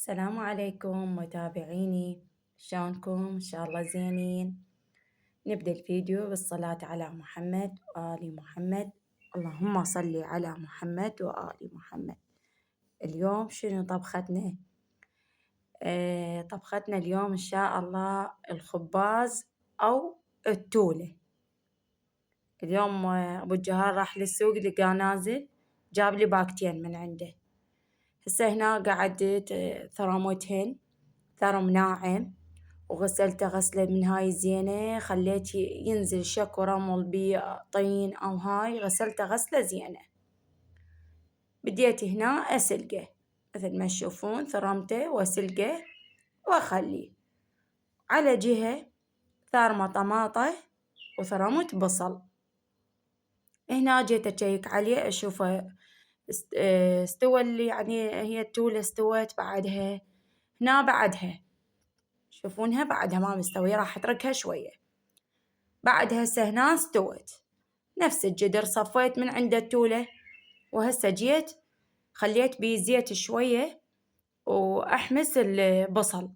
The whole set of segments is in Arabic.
السلام عليكم متابعيني، شلونكم؟ إن شاء الله زينين. نبدأ الفيديو بالصلاة على محمد وآل محمد. اللهم صل على محمد وآل محمد. اليوم شنو طبختنا؟ طبختنا اليوم إن شاء الله الخباز أو التولة. اليوم أبو الجهال راح للسوق لقاه نازل، جاب لي باكتين من عنده. هسه هنا قعدت ثرمتهن ثرم ناعم وغسلته غسلة من هاي زينة، خليت ينزل شك ورمل بطين أو هاي، غسلته غسلة زينة. بديت هنا أسلقه مثل ما تشوفون، ثرمته وأسلقه وأخليه. على جهة ثارمة طماطة وثرمت بصل. هنا جيت أشيك عليه أشوفه استوى، اللي يعني هي التولة استوت. بعدها هنا بعدها شوفونها بعدها ما مستوية، راح أتركها شوية. بعدها هسه هنا استوت نفس الجدر، صفيت من عند التولة. وهسه جيت خليت بيه زيت شوية وأحمس البصل،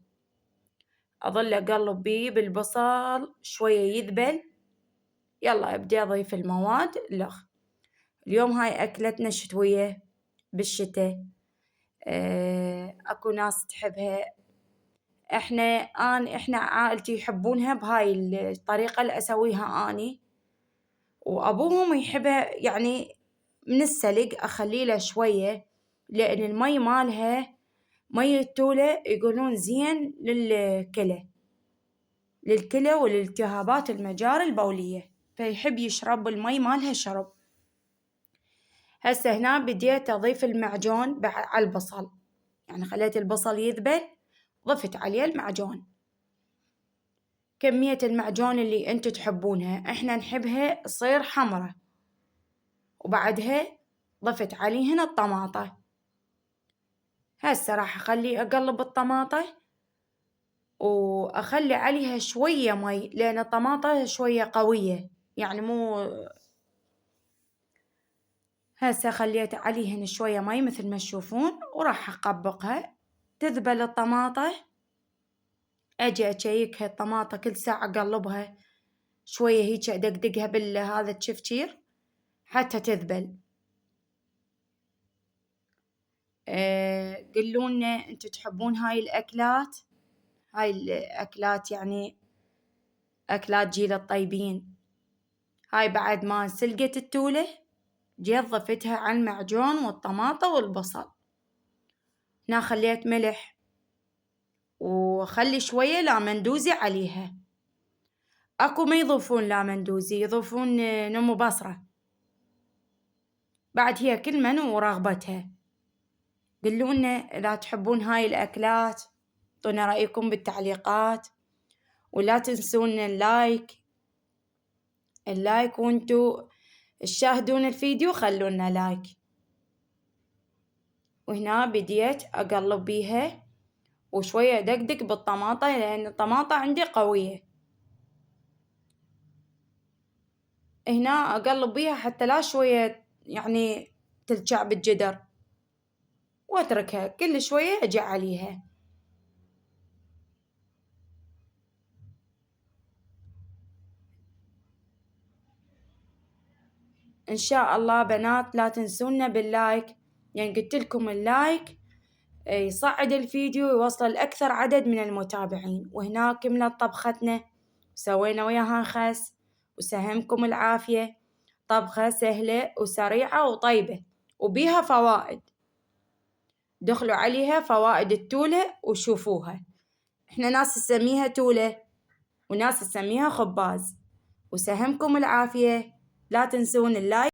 أظل أقلب بيه بالبصل شوية يذبل. يلا أبدي أضيف المواد الأخ. اليوم هاي أكلتنا شتوية بالشتاء. أكو ناس تحبها، إحنا عائلتي يحبونها بهاي الطريقة اللي أسويها أني. وأبوهم يحبها يعني من السلق أخلي له شوية، لأن المي مالها مي التولة يقولون زين للكلى وللالتهابات المجاري البولية، فيحب يشرب المي مالها شرب. هسه هنا بديت أضيف المعجون على البصل، يعني خليت البصل يذبل ضفت عليه المعجون. كمية المعجون اللي انتو تحبونها، احنا نحبها تصير حمرة. وبعدها ضفت عليه هنا الطماطة. هسه راح أخلي أقلب الطماطة وأخلي عليها شوية مي، لأن الطماطة شوية قوية يعني مو. هسه خليت عليهن شوية مي مثل ما تشوفون، وراح أقبقها تذبل الطماطة. أجي أشيكها الطماطة كل ساعة أقلبها شوية هيك، أدقدقها بالهذا التشفشير حتى تذبل. قلونا انتو تحبون هاي الأكلات يعني أكلات جيل الطيبين. هاي بعد ما سلقت التولة جيت ضفتها على المعجون والطماطة والبصل. هنا خليت ملح وخلي شوية لامندوزي عليها. أكو ما يضيفون لامندوزي، يضيفون نمو بصرة. بعد هي كل من ورغبتها. قلونا إذا تحبون هاي الأكلات، اعطونا رأيكم بالتعليقات. ولا تنسون اللايك، وانتو تشاهدون الفيديو خلونا لايك. وهنا بديت أقلب بيها وشوية أدقدق بالطماطة، لأن الطماطة عندي قوية. هنا أقلب بيها حتى لا شوية يعني تلجع بالجدر، وأتركها كل شوية أجي عليها. إن شاء الله بنات لا تنسونا باللايك، يعني قلت لكم اللايك يصعد الفيديو ويوصل لأكثر عدد من المتابعين. وهنا كملت طبختنا، سوينا وياها خس. وسهمكم العافية، طبخة سهلة وسريعة وطيبة وبيها فوائد. دخلوا عليها فوائد التولة وشوفوها. احنا ناس نسميها تولة وناس نسميها خباز. وسهمكم العافية، لا تنسون اللايك.